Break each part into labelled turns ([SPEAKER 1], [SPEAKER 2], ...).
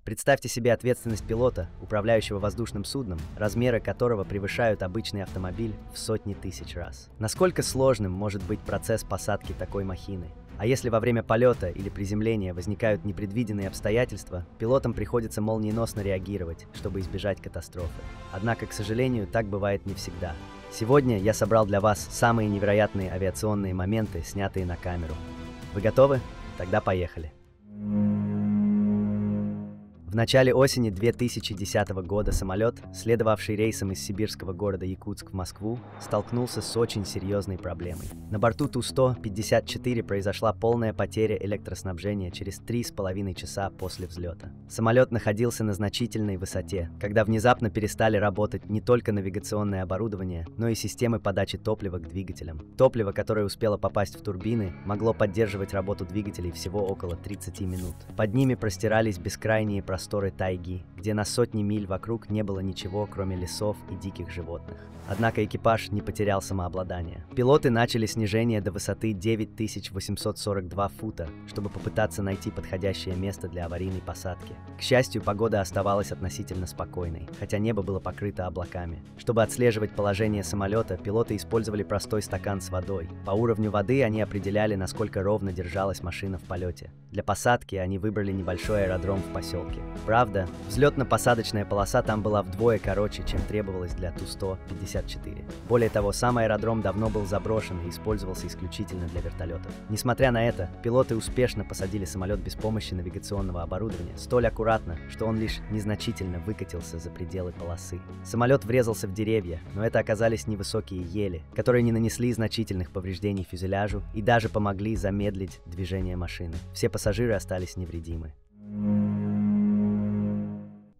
[SPEAKER 1] Представьте себе ответственность пилота, управляющего воздушным судном, размеры которого превышают обычный автомобиль в сотни тысяч раз. Насколько сложным может быть процесс посадки такой махины? А если во время полета или приземления возникают непредвиденные обстоятельства, пилотам приходится молниеносно реагировать, чтобы избежать катастрофы. Однако, к сожалению, так бывает не всегда. Сегодня я собрал для вас самые невероятные авиационные моменты, снятые на камеру. Вы готовы? Тогда поехали. В начале осени 2010 года самолет, следовавший рейсом из сибирского города Якутск в Москву, столкнулся с очень серьезной проблемой. На борту Ту-154 произошла полная потеря электроснабжения через 3,5 часа после взлета. Самолет находился на значительной высоте, когда внезапно перестали работать не только навигационное оборудование, но и системы подачи топлива к двигателям. Топливо, которое успело попасть в турбины, могло поддерживать работу двигателей всего около 30 минут. Под ними простирались бескрайние просторы тайги, где на сотни миль вокруг не было ничего, кроме лесов и диких животных. Однако экипаж не потерял самообладание. Пилоты начали снижение до высоты 9842 фута, чтобы попытаться найти подходящее место для аварийной посадки. К счастью, погода оставалась относительно спокойной, хотя небо было покрыто облаками. Чтобы отслеживать положение самолета, пилоты использовали простой стакан с водой. По уровню воды они определяли, насколько ровно держалась машина в полете. Для посадки они выбрали небольшой аэродром в поселке. Правда, взлетно-посадочная полоса там была вдвое короче, чем требовалось для Ту-154. Более того, сам аэродром давно был заброшен и использовался исключительно для вертолетов. Несмотря на это, пилоты успешно посадили самолет без помощи навигационного оборудования, столь аккуратно, что он лишь незначительно выкатился за пределы полосы. Самолет врезался в деревья, но это оказались невысокие ели, которые не нанесли значительных повреждений фюзеляжу и даже помогли замедлить движение машины. Все пассажиры остались невредимы.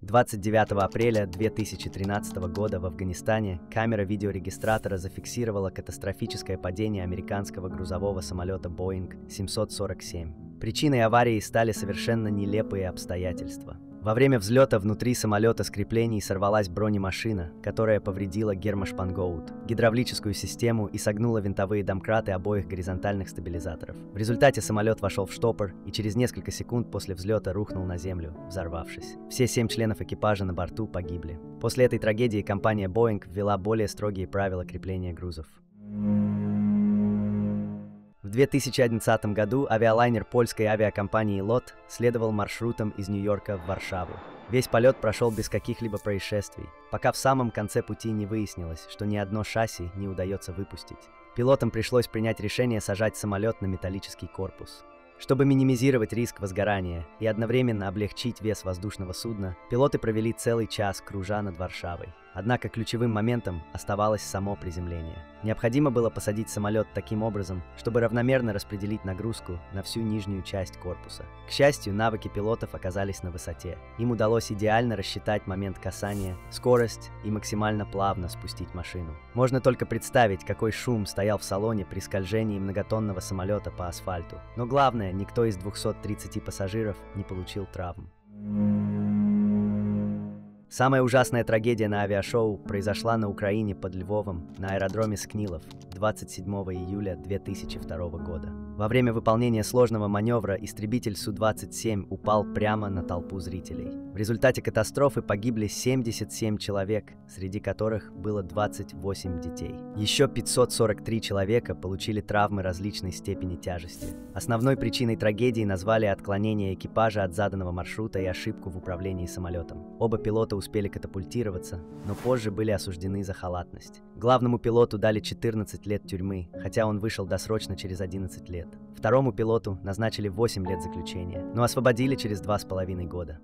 [SPEAKER 1] 29 апреля 2013 года в Афганистане камера видеорегистратора зафиксировала катастрофическое падение американского грузового самолета Boeing 747. Причиной аварии стали совершенно нелепые обстоятельства. Во время взлета внутри самолета с креплений сорвалась бронемашина, которая повредила гермошпангоут, гидравлическую систему и согнула винтовые домкраты обоих горизонтальных стабилизаторов. В результате самолет вошел в штопор и через несколько секунд после взлета рухнул на землю, взорвавшись. Все 7 членов экипажа на борту погибли. После этой трагедии компания Boeing ввела более строгие правила крепления грузов. В 2011 году авиалайнер польской авиакомпании LOT следовал маршрутом из Нью-Йорка в Варшаву. Весь полет прошел без каких-либо происшествий, пока в самом конце пути не выяснилось, что ни одно шасси не удается выпустить. Пилотам пришлось принять решение сажать самолет на металлический корпус. Чтобы минимизировать риск возгорания и одновременно облегчить вес воздушного судна, пилоты провели целый час, кружа над Варшавой. Однако ключевым моментом оставалось само приземление. Необходимо было посадить самолет таким образом, чтобы равномерно распределить нагрузку на всю нижнюю часть корпуса. К счастью, навыки пилотов оказались на высоте. Им удалось идеально рассчитать момент касания, скорость и максимально плавно спустить машину. Можно только представить, какой шум стоял в салоне при скольжении многотонного самолета по асфальту. Но главное, никто из 230 пассажиров не получил травм. Самая ужасная трагедия на авиашоу произошла на Украине под Львовом на аэродроме Скнилов 27 июля 2002 года. Во время выполнения сложного маневра истребитель Су-27 упал прямо на толпу зрителей. В результате катастрофы погибли 77 человек, среди которых было 28 детей. Еще 543 человека получили травмы различной степени тяжести. Основной причиной трагедии назвали отклонение экипажа от заданного маршрута и ошибку в управлении самолетом. Оба пилота успели катапультироваться, но позже были осуждены за халатность. Главному пилоту дали 14 лет тюрьмы, хотя он вышел досрочно через 11 лет. Второму пилоту назначили 8 лет заключения, но освободили через 2,5 года.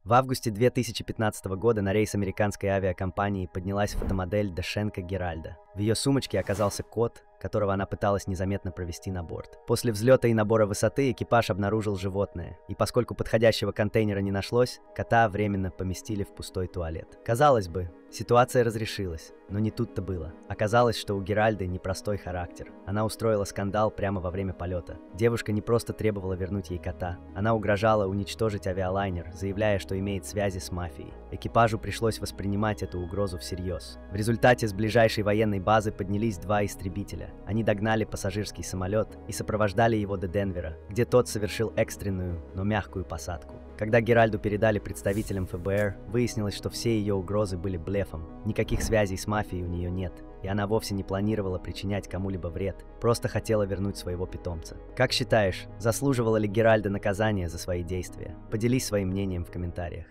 [SPEAKER 1] В августе 2015 года на рейс американской авиакомпании поднялась фотомодель Дашенко Геральда. В ее сумочке оказался кот, которого она пыталась незаметно провести на борт. После взлета и набора высоты экипаж обнаружил животное, и поскольку подходящего контейнера не нашлось, кота временно поместили в пустой туалет. Казалось бы, ситуация разрешилась, но не тут-то было. Оказалось, что у Геральды непростой характер. Она устроила скандал прямо во время полета. Девушка не просто требовала вернуть ей кота, она угрожала уничтожить авиалайнер, заявляя, что имеет связи с мафией. Экипажу пришлось воспринимать эту угрозу всерьез. В результате с ближайшей военной базы поднялись 2 истребителя. истребителя. Они догнали пассажирский самолет и сопровождали его до Денвера, где тот совершил экстренную, но мягкую посадку. Когда Геральду передали представителям ФБР, выяснилось, что все ее угрозы были блефом. Никаких связей с мафией у нее нет, и она вовсе не планировала причинять кому-либо вред, просто хотела вернуть своего питомца. Как считаешь, заслуживала ли Геральда наказания за свои действия? Поделись своим мнением в комментариях.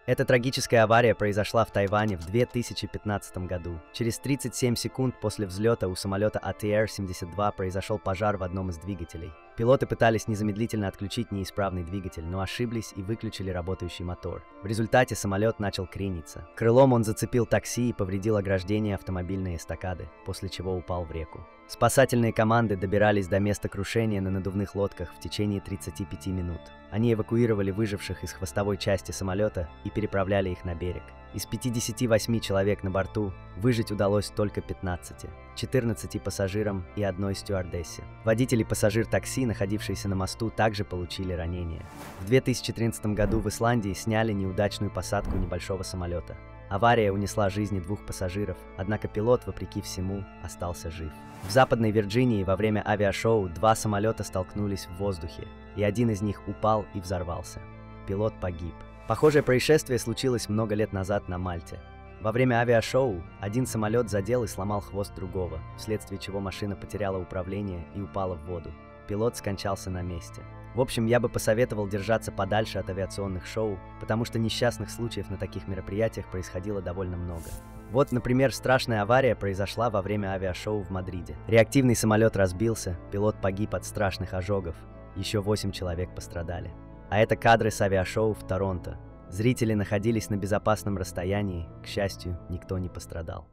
[SPEAKER 1] Эта трагическая авария произошла в Тайване в 2015 году. Через 37 секунд после взлета у самолета ATR-72 произошел пожар в одном из двигателей. Пилоты пытались незамедлительно отключить неисправный двигатель, но ошиблись и выключили работающий мотор. В результате самолет начал крениться. Крылом он зацепил такси и повредил ограждение автомобильной эстакады, после чего упал в реку. Спасательные команды добирались до места крушения на надувных лодках в течение 35 минут. Они эвакуировали выживших из хвостовой части самолета и переправляли их на берег. Из 58 человек на борту выжить удалось только 15, 14 пассажирам и одной стюардессе. Водитель и пассажир такси, находившиеся на мосту, также получили ранения. В 2013 году в Исландии сняли неудачную посадку небольшого самолета. Авария унесла жизни 2 пассажиров, однако пилот, вопреки всему, остался жив. В Западной Вирджинии во время авиашоу 2 самолета столкнулись в воздухе, и один из них упал и взорвался. Пилот погиб. Похожее происшествие случилось много лет назад на Мальте. Во время авиашоу один самолет задел и сломал хвост другого, вследствие чего машина потеряла управление и упала в воду. Пилот скончался на месте. В общем, я бы посоветовал держаться подальше от авиационных шоу, потому что несчастных случаев на таких мероприятиях происходило довольно много. Вот, например, страшная авария произошла во время авиашоу в Мадриде. Реактивный самолет разбился, пилот погиб от страшных ожогов, еще 8 человек пострадали. А это кадры с авиашоу в Торонто. Зрители находились на безопасном расстоянии, к счастью, никто не пострадал.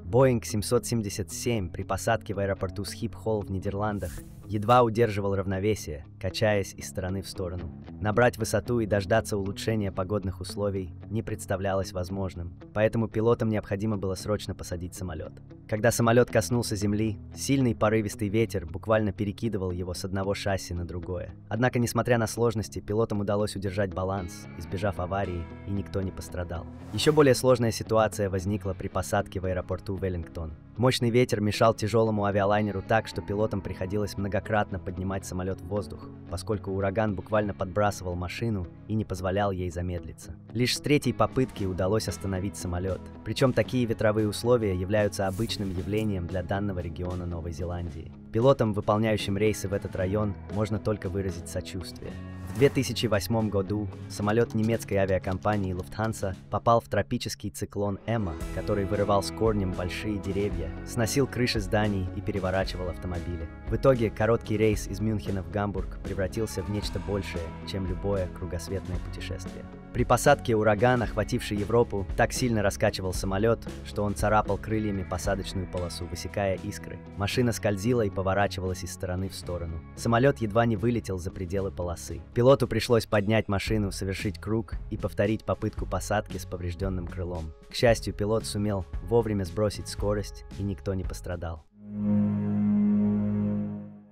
[SPEAKER 1] Боинг 777 при посадке в аэропорту Схипхол в Нидерландах едва удерживал равновесие, качаясь из стороны в сторону. Набрать высоту и дождаться улучшения погодных условий не представлялось возможным, поэтому пилотам необходимо было срочно посадить самолет. Когда самолет коснулся земли, сильный порывистый ветер буквально перекидывал его с одного шасси на другое. Однако, несмотря на сложности, пилотам удалось удержать баланс, избежав аварии, и никто не пострадал. Еще более сложная ситуация возникла при посадке в аэропорту Веллингтон. Мощный ветер мешал тяжелому авиалайнеру так, что пилотам приходилось многократно поднимать самолет в воздух, поскольку ураган буквально подбрасывал машину и не позволял ей замедлиться. Лишь с 3-й попытки удалось остановить самолет. Причем такие ветровые условия являются обычным явлением для данного региона Новой Зеландии. Пилотам, выполняющим рейсы в этот район, можно только выразить сочувствие. В 2008 году самолет немецкой авиакомпании Lufthansa попал в тропический циклон Эмма, который вырывал с корнем большие деревья, сносил крыши зданий и переворачивал автомобили. В итоге короткий рейс из Мюнхена в Гамбург превратился в нечто большее, чем любое кругосветное путешествие. При посадке ураган, охвативший Европу, так сильно раскачивал самолет, что он царапал крыльями посадочную полосу, высекая искры. Машина скользила и поворачивалась из стороны в сторону. Самолет едва не вылетел за пределы полосы. Пилоту пришлось поднять машину, совершить круг и повторить попытку посадки с поврежденным крылом. К счастью, пилот сумел вовремя сбросить скорость, и никто не пострадал.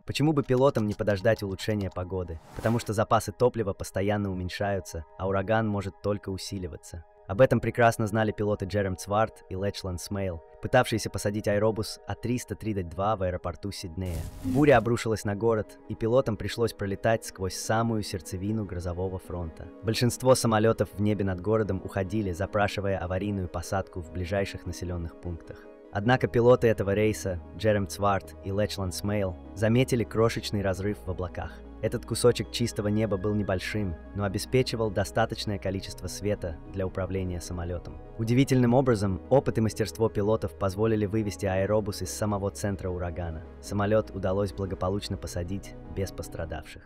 [SPEAKER 1] Почему бы пилотам не подождать улучшения погоды? Потому что запасы топлива постоянно уменьшаются, а ураган может только усиливаться. Об этом прекрасно знали пилоты Джерем Цварт и Лечланд Смейл, пытавшиеся посадить аэробус А332 в аэропорту Сиднея. Буря обрушилась на город, и пилотам пришлось пролетать сквозь самую сердцевину грозового фронта. Большинство самолетов в небе над городом уходили, запрашивая аварийную посадку в ближайших населенных пунктах. Однако пилоты этого рейса, Джерем Цварт и Лечланд Смейл, заметили крошечный разрыв в облаках. Этот кусочек чистого неба был небольшим, но обеспечивал достаточное количество света для управления самолетом. Удивительным образом, опыт и мастерство пилотов позволили вывести аэробус из самого центра урагана. Самолет удалось благополучно посадить без пострадавших.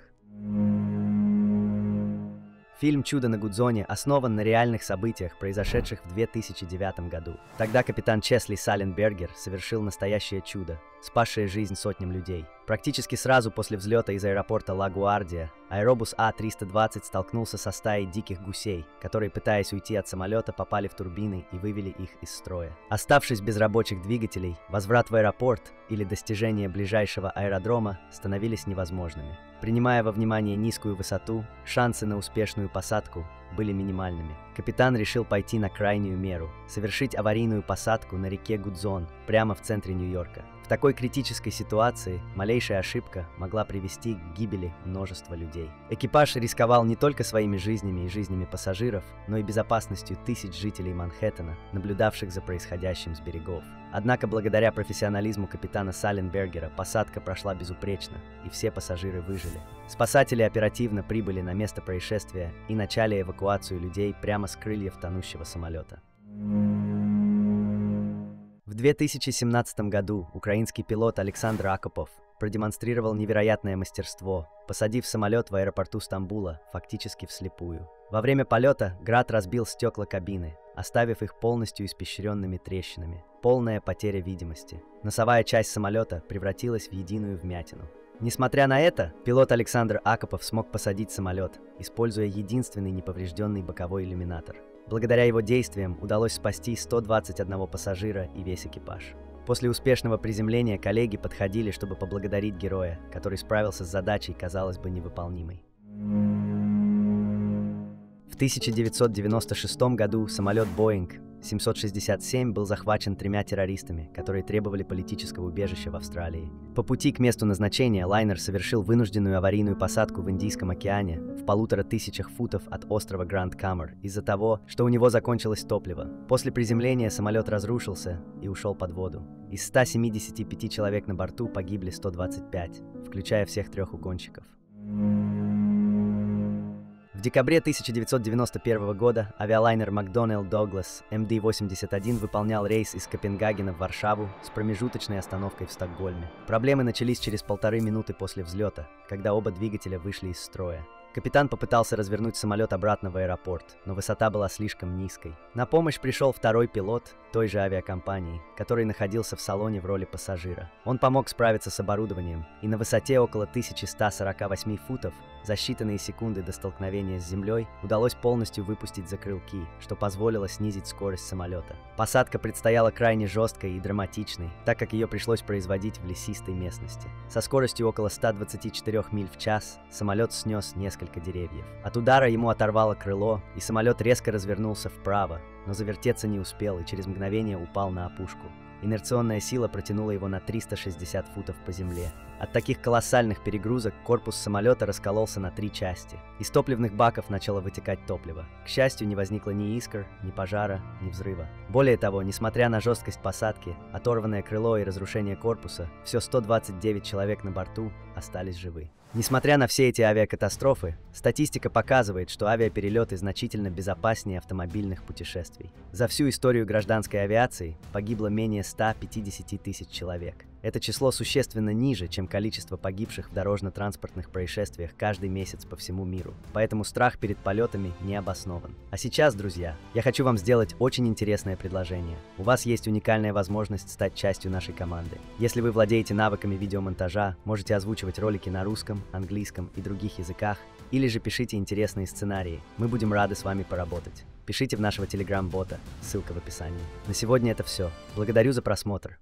[SPEAKER 1] Фильм «Чудо на Гудзоне» основан на реальных событиях, произошедших в 2009 году. Тогда капитан Чесли Саленбергер совершил настоящее чудо, спасшее жизнь сотням людей. Практически сразу после взлета из аэропорта Ла-Гуардия аэробус А320 столкнулся со стаей диких гусей, которые, пытаясь уйти от самолета, попали в турбины и вывели их из строя. Оставшись без рабочих двигателей, возврат в аэропорт или достижение ближайшего аэродрома становились невозможными. Принимая во внимание низкую высоту, шансы на успешную посадку были минимальными. Капитан решил пойти на крайнюю меру – совершить аварийную посадку на реке Гудзон прямо в центре Нью-Йорка. В такой критической ситуации малейшая ошибка могла привести к гибели множества людей. Экипаж рисковал не только своими жизнями и жизнями пассажиров, но и безопасностью тысяч жителей Манхэттена, наблюдавших за происходящим с берегов. Однако благодаря профессионализму капитана Салленбергера посадка прошла безупречно, и все пассажиры выжили. Спасатели оперативно прибыли на место происшествия и начали эвакуацию людей прямо с крыльев тонущего самолета. В 2017 году украинский пилот Александр Акопов продемонстрировал невероятное мастерство, посадив самолет в аэропорту Стамбула фактически вслепую. Во время полета град разбил стекла кабины, оставив их полностью испещренными трещинами. Полная потеря видимости. Носовая часть самолета превратилась в единую вмятину. Несмотря на это, пилот Александр Акопов смог посадить самолет, используя единственный неповрежденный боковой иллюминатор. Благодаря его действиям удалось спасти 121 пассажира и весь экипаж. После успешного приземления коллеги подходили, чтобы поблагодарить героя, который справился с задачей, казалось бы, невыполнимой. В 1996 году самолет Boeing 767 был захвачен 3 террористами, которые требовали политического убежища в Австралии. По пути к месту назначения лайнер совершил вынужденную аварийную посадку в Индийском океане в 1500 футов от острова Гранд-Камер из-за того, что у него закончилось топливо. После приземления самолет разрушился и ушел под воду. Из 175 человек на борту погибли 125, включая всех 3 угонщиков. В декабре 1991 года авиалайнер McDonnell Douglas MD-81 выполнял рейс из Копенгагена в Варшаву с промежуточной остановкой в Стокгольме. Проблемы начались через 1,5 минуты после взлета, когда оба двигателя вышли из строя. Капитан попытался развернуть самолет обратно в аэропорт, но высота была слишком низкой. На помощь пришел второй пилот той же авиакомпании, который находился в салоне в роли пассажира. Он помог справиться с оборудованием, и на высоте около 1148 футов за считанные секунды до столкновения с землей удалось полностью выпустить закрылки, что позволило снизить скорость самолета. Посадка предстояла крайне жесткой и драматичной, так как ее пришлось производить в лесистой местности. Со скоростью около 124 миль в час самолет снес несколько деревьев. От удара ему оторвало крыло, и самолет резко развернулся вправо, но завертеться не успел и через мгновение упал на опушку. Инерционная сила протянула его на 360 футов по земле. От таких колоссальных перегрузок корпус самолета раскололся на 3 части. Из топливных баков начало вытекать топливо. К счастью, не возникло ни искр, ни пожара, ни взрыва. Более того, несмотря на жесткость посадки, оторванное крыло и разрушение корпуса, все 129 человек на борту остались живы. Несмотря на все эти авиакатастрофы, статистика показывает, что авиаперелеты значительно безопаснее автомобильных путешествий. За всю историю гражданской авиации погибло менее 150 тысяч человек. Это число существенно ниже, чем количество погибших в дорожно-транспортных происшествиях каждый месяц по всему миру. Поэтому страх перед полетами не обоснован. А сейчас, друзья, я хочу вам сделать очень интересное предложение. У вас есть уникальная возможность стать частью нашей команды. Если вы владеете навыками видеомонтажа, можете озвучивать ролики на русском, английском и других языках, или же пишите интересные сценарии. Мы будем рады с вами поработать. Пишите в нашего телеграм-бота, ссылка в описании. На сегодня это все. Благодарю за просмотр.